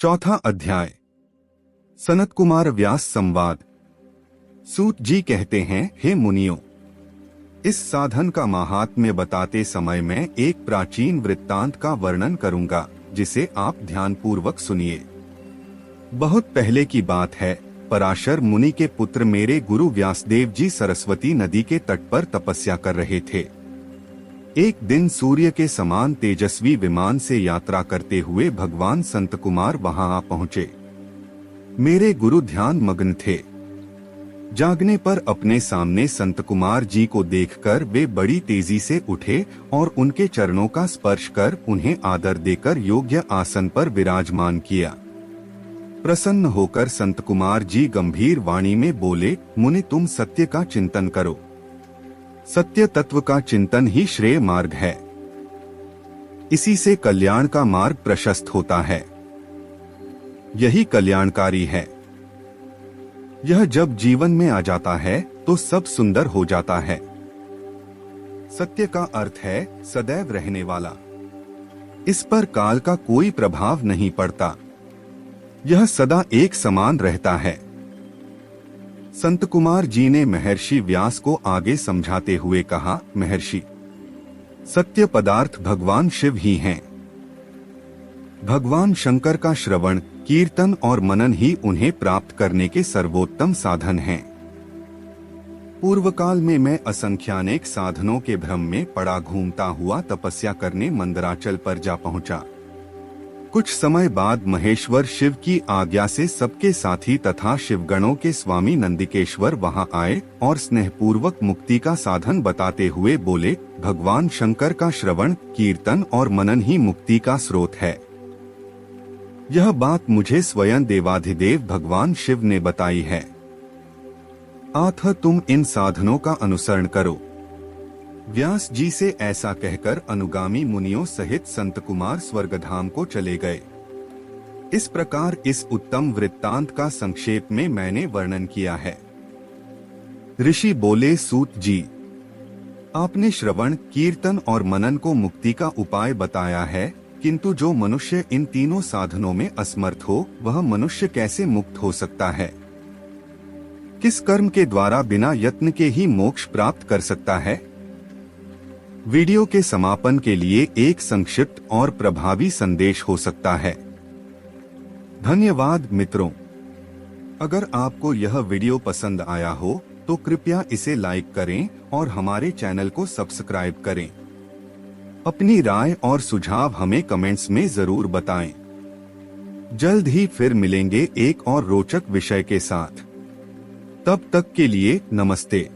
चौथा अध्याय। सनत कुमार व्यास संवाद। सूत जी कहते हैं, हे मुनियों, इस साधन का महात्म्य बताते समय मैं एक प्राचीन वृत्तांत का वर्णन करूंगा, जिसे आप ध्यानपूर्वक सुनिए। बहुत पहले की बात है। पराशर मुनि के पुत्र मेरे गुरु व्यासदेव जी सरस्वती नदी के तट पर तपस्या कर रहे थे। एक दिन सूर्य के समान तेजस्वी विमान से यात्रा करते हुए भगवान संत कुमार वहां आ पहुंचे। मेरे गुरु ध्यान मग्न थे। जागने पर अपने सामने संत कुमार जी को देखकर वे बड़ी तेजी से उठे और उनके चरणों का स्पर्श कर उन्हें आदर देकर योग्य आसन पर विराजमान किया। प्रसन्न होकर संत कुमार जी गंभीर वाणी में बोले, मुनि तुम सत्य का चिंतन करो। सत्य तत्व का चिंतन ही श्रेय मार्ग है। इसी से कल्याण का मार्ग प्रशस्त होता है। यही कल्याणकारी है। यह जब जीवन में आ जाता है तो सब सुंदर हो जाता है। सत्य का अर्थ है सदैव रहने वाला। इस पर काल का कोई प्रभाव नहीं पड़ता। यह सदा एक समान रहता है। संत कुमार जी ने महर्षि व्यास को आगे समझाते हुए कहा, महर्षि, सत्य पदार्थ भगवान शिव ही हैं। भगवान शंकर का श्रवण, कीर्तन और मनन ही उन्हें प्राप्त करने के सर्वोत्तम साधन हैं। पूर्व काल में मैं असंख्यानेक साधनों के भ्रम में पड़ा घूमता हुआ तपस्या करने मंदराचल पर जा पहुंचा। कुछ समय बाद महेश्वर शिव की आज्ञा से सबके साथी तथा शिवगणों के स्वामी नंदिकेश्वर वहां आए और स्नेहपूर्वक मुक्ति का साधन बताते हुए बोले, भगवान शंकर का श्रवण, कीर्तन और मनन ही मुक्ति का स्रोत है। यह बात मुझे स्वयं देवाधिदेव भगवान शिव ने बताई है। अतः तुम इन साधनों का अनुसरण करो। व्यास जी से ऐसा कहकर अनुगामी मुनियों सहित संत कुमार स्वर्गधाम को चले गए। इस प्रकार इस उत्तम वृत्तांत का संक्षेप में मैंने वर्णन किया है। ऋषि बोले, सूत जी, आपने श्रवण, कीर्तन और मनन को मुक्ति का उपाय बताया है, किंतु जो मनुष्य इन तीनों साधनों में असमर्थ हो, वह मनुष्य कैसे मुक्त हो सकता है? किस कर्म के द्वारा बिना यत्न के ही मोक्ष प्राप्त कर सकता है? वीडियो के समापन के लिए एक संक्षिप्त और प्रभावी संदेश हो सकता है। धन्यवाद मित्रों। अगर आपको यह वीडियो पसंद आया हो तो कृपया इसे लाइक करें और हमारे चैनल को सब्सक्राइब करें। अपनी राय और सुझाव हमें कमेंट्स में जरूर बताएं। जल्द ही फिर मिलेंगे एक और रोचक विषय के साथ। तब तक के लिए नमस्ते।